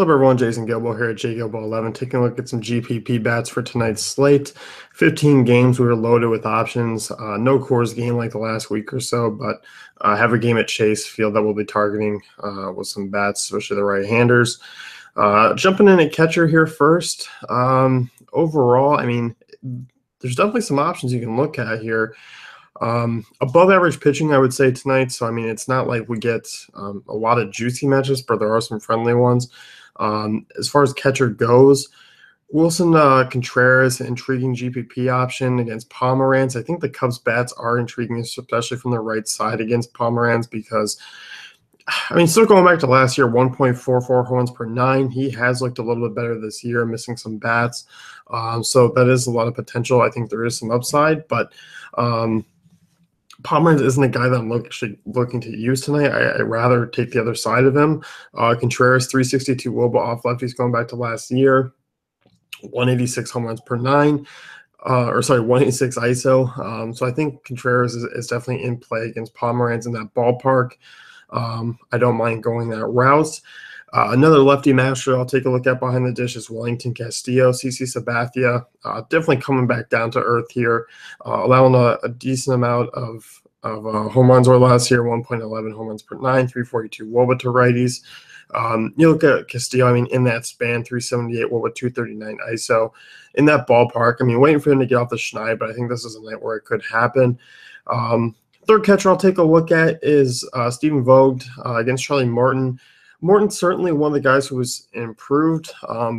What's up, everyone? Jason Gilbo here at JGilbo11, taking a look at some GPP bats for tonight's slate. 15 games, we were loaded with options. No Coors game like the last week or so, but have a game at Chase Field that we'll be targeting with some bats, especially the right-handers. Jumping in at catcher here first. Overall, I mean, there's definitely some options you can look at here. Above average pitching, I would say, tonight. So, I mean, it's not like we get a lot of juicy matches, but there are some friendly ones. As far as catcher goes, Wilson Contreras, intriguing GPP option against Pomeranz. I think the Cubs bats are intriguing, especially from the right side against Pomeranz because, I mean, still going back to last year, 1.44 home runs per nine. He has looked a little bit better this year, missing some bats. So that is a lot of potential. I think there is some upside, but Pomeranz isn't a guy that I'm actually looking to use tonight. I'd rather take the other side of him. Contreras, 362 WOBA off lefties going back to last year, 186 home runs per nine, 186 ISO. So I think Contreras is definitely in play against Pomeranz in that ballpark. I don't mind going that route. Another lefty matchup I'll take a look at behind the dish is Wellington Castillo, CC Sabathia. Definitely coming back down to earth here, allowing a decent amount of home runs over last year, 1.11 home runs per nine, 342 WOBA to righties. You look at Castillo, I mean, in that span, 378 WOBA, 239 ISO. In that ballpark, I mean, waiting for him to get off the schneid, but I think this is a night where it could happen. Third catcher I'll take a look at is Stephen Vogt against Charlie Morton. Morton's certainly one of the guys who was improved,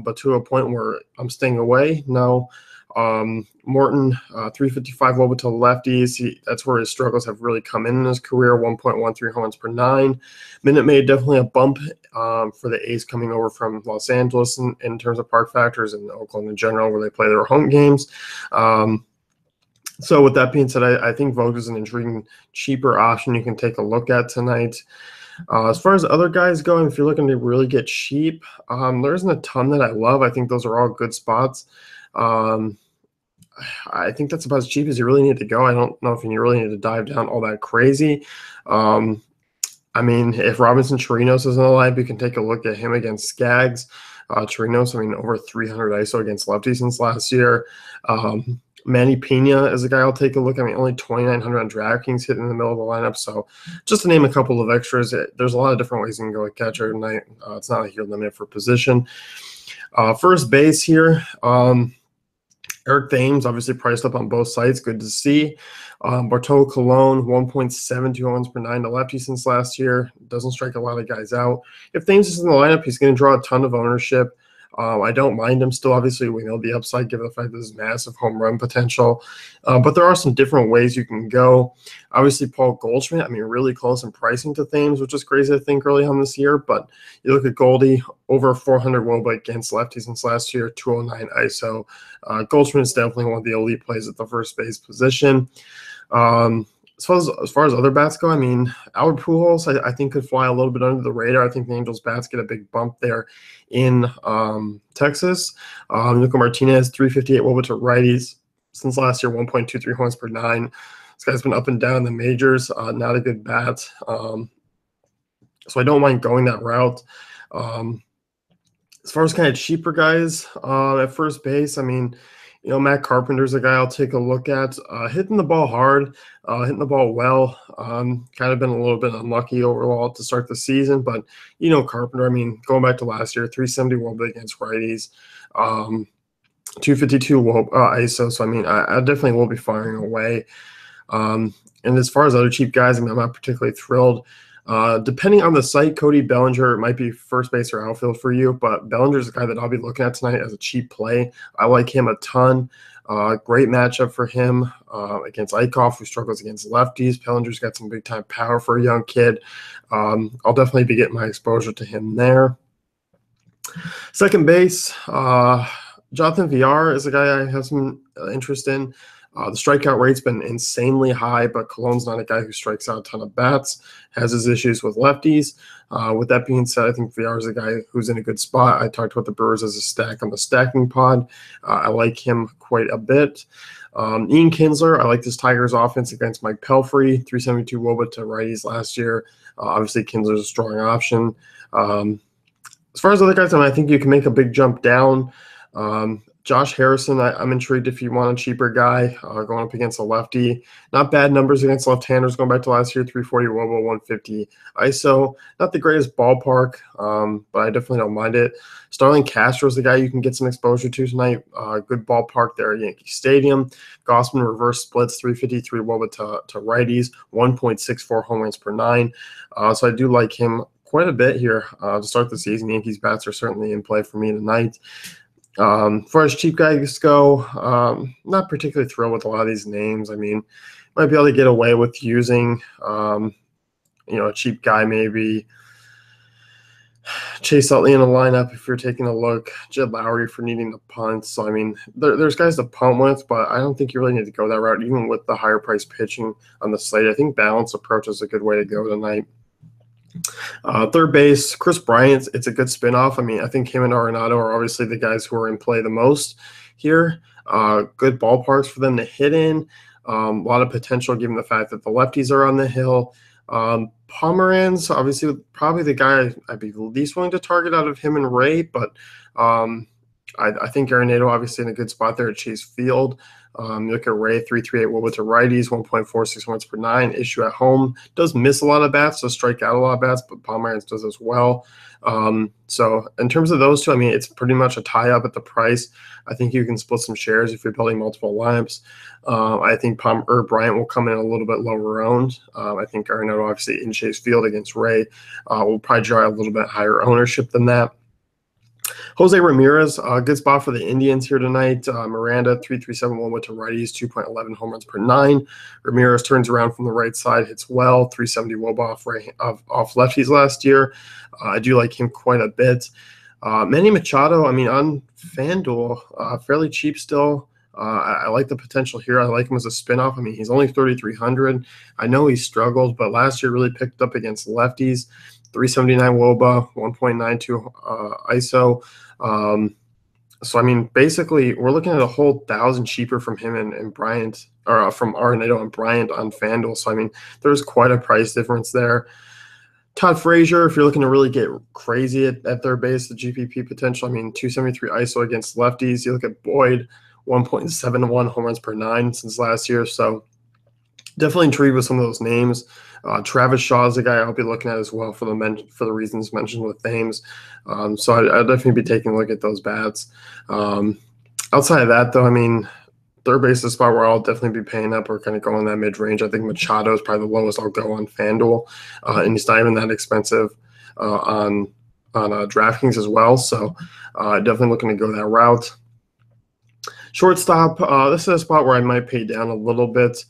but to a point where I'm staying away. No, Morton, 355 WOBA to lefties. That's where his struggles have really come in his career, 1.13 home runs per nine. Minute Maid, definitely a bump for the A's coming over from Los Angeles in terms of park factors and Oakland in general, where they play their home games. So with that being said, I think Vogt is an intriguing, cheaper option you can take a look at tonight. As far as other guys go, if you're looking to really get cheap, there isn't a ton that I love. I think those are all good spots. I think that's about as cheap as you really need to go. I don't know if you really need to dive down all that crazy. I mean, if Robinson Chirinos is in the lineup, you can take a look at him against Skaggs. Chirinos, I mean, over 300 ISO against lefties since last year. Manny Pena is a guy I'll take a look at. I mean, only 2,900 on DraftKings hitting in the middle of the lineup. So just to name a couple of extras, there's a lot of different ways you can go at catcher tonight. It's not like you're limited for position. First base here, Eric Thames, obviously priced up on both sides. Good to see. Bartolo Colon, 1.72 runs per nine to lefty since last year. Doesn't strike a lot of guys out. If Thames is in the lineup, he's going to draw a ton of ownership. I don't mind him still. Obviously, we know the upside given the fact that there's massive home run potential. But there are some different ways you can go. Obviously, Paul Goldschmidt, I mean, really close in pricing to Thames, which is crazy, I think, early on this year. But you look at Goldie, over 400 WOBA against lefties since last year, 209 ISO. Goldschmidt is definitely one of the elite plays at the first base position. As far as other bats go, I mean, Albert Pujols, I think, could fly a little bit under the radar. I think the Angels bats get a big bump there in Texas. Nico Martinez, 358 WOBA to righties since last year, 1.23 home runs per nine. This guy's been up and down in the majors, not a good bat. So I don't mind going that route. As far as kind of cheaper guys at first base, I mean, you know, Matt Carpenter's a guy I'll take a look at. Hitting the ball hard, hitting the ball well. Kind of been a little bit unlucky overall to start the season, but you know Carpenter. I mean, going back to last year, 370 WOBA against righties, 252 WOBA ISO. So I mean, I definitely will be firing away. And as far as other cheap guys, I mean, I'm not particularly thrilled. Depending on the site, Cody Bellinger might be first base or outfield for you, but Bellinger's a guy that I'll be looking at tonight as a cheap play. I like him a ton. Great matchup for him against Eichhoff, who struggles against lefties. Bellinger's got some big-time power for a young kid. I'll definitely be getting my exposure to him there. Second base, Jonathan Villar is a guy I have some interest in. The strikeout rate's been insanely high, but Colon's not a guy who strikes out a ton of bats, has his issues with lefties. With that being said, I think Villar is a guy who's in a good spot. I talked about the Brewers as a stack on the stacking pod. I like him quite a bit. Ian Kinsler, I like this Tigers offense against Mike Pelfrey, 372 WOBA to righties last year. Obviously, Kinsler's a strong option. As far as other guys, I think you can make a big jump down. Josh Harrison, I'm intrigued if you want a cheaper guy going up against a lefty. Not bad numbers against left-handers going back to last year, 340 WOBA, 150 ISO. Not the greatest ballpark, but I definitely don't mind it. Starling Castro is the guy you can get some exposure to tonight. Good ballpark there at Yankee Stadium. Gossman reverse splits, 353 WOBA to righties, 1.64 home runs per nine. So I do like him quite a bit here to start the season. Yankees bats are certainly in play for me tonight. As far as cheap guys go, not particularly thrilled with a lot of these names. I mean, might be able to get away with using, a cheap guy maybe. Chase Utley in a lineup if you're taking a look. Jed Lowry for needing to punt. So, I mean, there's guys to punt with, but I don't think you really need to go that route, even with the higher price pitching on the slate. I think balanced approach is a good way to go tonight. Third base, Chris Bryant, it's a good spinoff. I mean, I think him and Arenado are obviously the guys who are in play the most here. Good ballparks for them to hit in. A lot of potential given the fact that the lefties are on the hill. Pomeranz, obviously, probably the guy I'd be least willing to target out of him and Ray, but I think Arenado obviously in a good spot there at Chase Field. You look at Ray, 3.38 WOBA to righties, 1.46 runs per nine. Issue at home. Does miss a lot of bats, does strike out a lot of bats, but Pomeranz does as well. So in terms of those two, I mean, it's pretty much a tie-up at the price. I think you can split some shares if you're building multiple lineups. I think Bryant will come in a little bit lower owned. I think Arenado, obviously, in Chase Field against Ray, will probably draw a little bit higher ownership than that. Jose Ramirez, good spot for the Indians here tonight. Miranda, 3.37 WOBA to righties, 2.11 home runs per nine. Ramirez turns around from the right side, hits well, 370 WOBA off lefties last year. I do like him quite a bit. Manny Machado, I mean, on FanDuel, fairly cheap still. I like the potential here. I like him as a spinoff. I mean, he's only 3,300. I know he struggled, but last year really picked up against lefties. 379 WOBA, 1.92 ISO. So, I mean, basically, we're looking at a whole 1,000 cheaper from him and Bryant, or from Arenado and Bryant on FanDuel. So, I mean, there's quite a price difference there. Todd Frazier, if you're looking to really get crazy at third base, the GPP potential, I mean, 273 ISO against lefties. You look at Boyd, 1.71 home runs per nine since last year. So, definitely intrigued with some of those names. Travis Shaw is a guy I'll be looking at as well for the reasons mentioned with Thames. So I'd definitely be taking a look at those bats. Outside of that, though, I mean, third base is a spot where I'll definitely be paying up or kind of going that mid-range. I think Machado is probably the lowest I'll go on FanDuel, and he's not even that expensive on DraftKings as well. So definitely looking to go that route. Shortstop, this is a spot where I might pay down a little bit.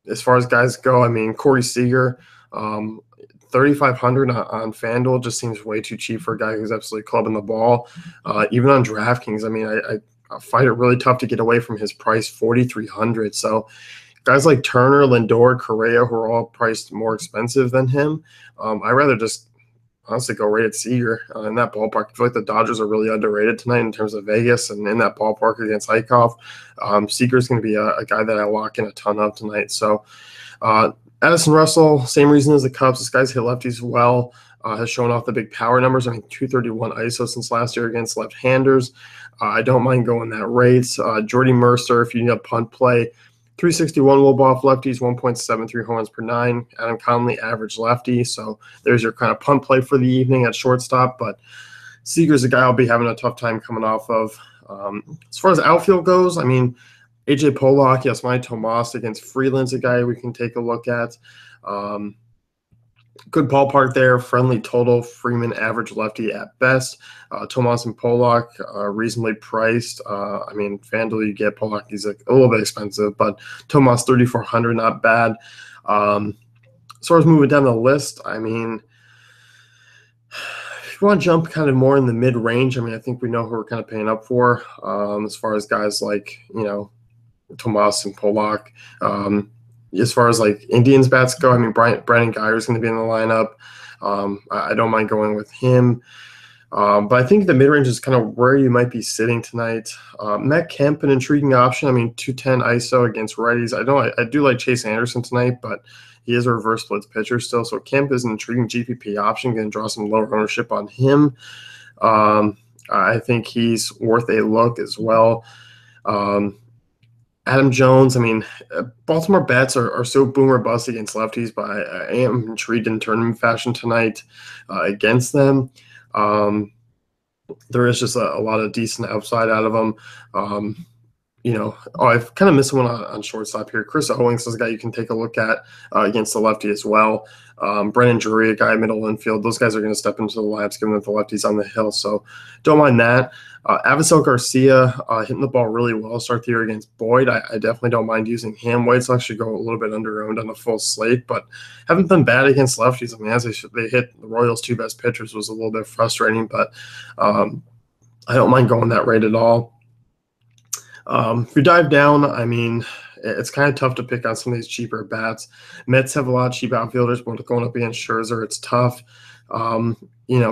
As far as guys go, I mean, Corey Seager, 3,500 on FanDuel just seems way too cheap for a guy who's absolutely clubbing the ball. Even on DraftKings, I mean, I find it really tough to get away from his price, 4,300. So guys like Turner, Lindor, Correa, who are all priced more expensive than him, I'd rather just honestly go right at Seager in that ballpark. I feel like the Dodgers are really underrated tonight in terms of Vegas, and in that ballpark against Eichhoff, Seager's going to be a guy that I lock in a ton of tonight. So Addison Russell, same reason as the Cubs. This guy's hit lefties well, has shown off the big power numbers. I mean, 231 ISO since last year against left-handers. I don't mind going that rate. Jordy Mercer, if you need a punt play, 361 WOBA off lefties, 1.73 home runs per nine. Adam Conley, average lefty. So there's your kind of punt play for the evening at shortstop. But Seager's a guy I'll be having a tough time coming off of. As far as outfield goes, I mean, AJ Pollock, yes, my Tomas against Freeland's a guy we can take a look at. Good ballpark there, friendly total. Freeman, average lefty at best. Tomas and Pollock, reasonably priced. I mean, FanDuel, you get Pollock, he's a little bit expensive, but Tomas, 3,400, not bad. As far as moving down the list, I mean, if you want to jump kind of more in the mid-range, I mean, I think we know who we're kind of paying up for as far as guys like, Tomas and Pollock. As far as like Indians bats go, I mean, Brandon Guyer is going to be in the lineup. I don't mind going with him. But I think the mid-range is kind of where you might be sitting tonight. Matt Kemp, an intriguing option. I mean, 210 ISO against righties. I do like Chase Anderson tonight, but he is a reverse splits pitcher still. So Kemp is an intriguing GPP option. Going to draw some lower ownership on him. I think he's worth a look as well. Adam Jones, I mean, Baltimore bats are so boomer bust against lefties, but I am intrigued in tournament fashion tonight against them. There is just a lot of decent upside out of them. I've kind of missed one on shortstop here. Chris Owings is a guy you can take a look at against the lefty as well. Brennan Drury, a guy middle infield. Those guys are going to step into the lineups given that the lefty's on the hill. So don't mind that. Avisel Garcia hitting the ball really well start the year against Boyd. I definitely don't mind using him. White Sox should go a little bit under-owned on a full slate, but haven't been bad against lefties. I mean, as they hit the Royals' two best pitchers was a little bit frustrating, but I don't mind going that rate at all. If you dive down, I mean, it's kind of tough to pick on some of these cheaper bats. Mets have a lot of cheap outfielders, but going up against Scherzer, it's tough.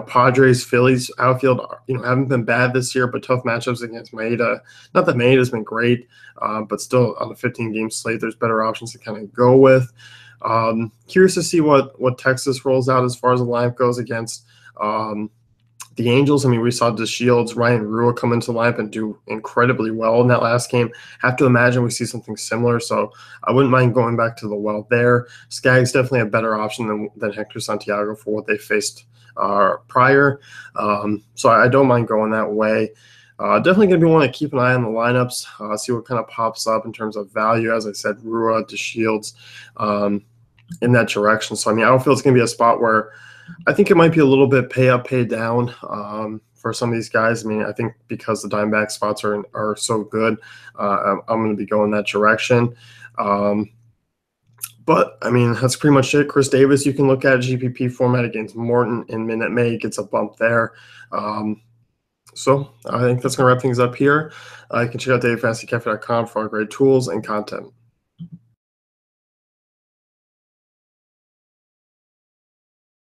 Padres, Phillies outfield, haven't been bad this year, but tough matchups against Maeda. Not that Maeda's been great, but still on the 15-game slate, there's better options to kind of go with. Curious to see what Texas rolls out as far as the lineup goes against the Angels. I mean, we saw DeShields, Ryan Rua come into the lineup and do incredibly well in that last game. Have to imagine we see something similar, so I wouldn't mind going back to the well there. Skaggs definitely a better option than Hector Santiago for what they faced prior, so I don't mind going that way. Definitely going to be one to keep an eye on the lineups, see what kind of pops up in terms of value. As I said, Rua, DeShields in that direction. So, I mean, outfield is going to be a spot where I think it might be a little bit pay up, pay down for some of these guys. I mean, I think because the Diamondback spots are so good, I'm going to be going that direction. But, I mean, that's pretty much it. Chris Davis, you can look at GPP format against Morton in Minute Maid, gets a bump there. So I think that's going to wrap things up here. You can check out DaveFantasyCafe.com for our great tools and content.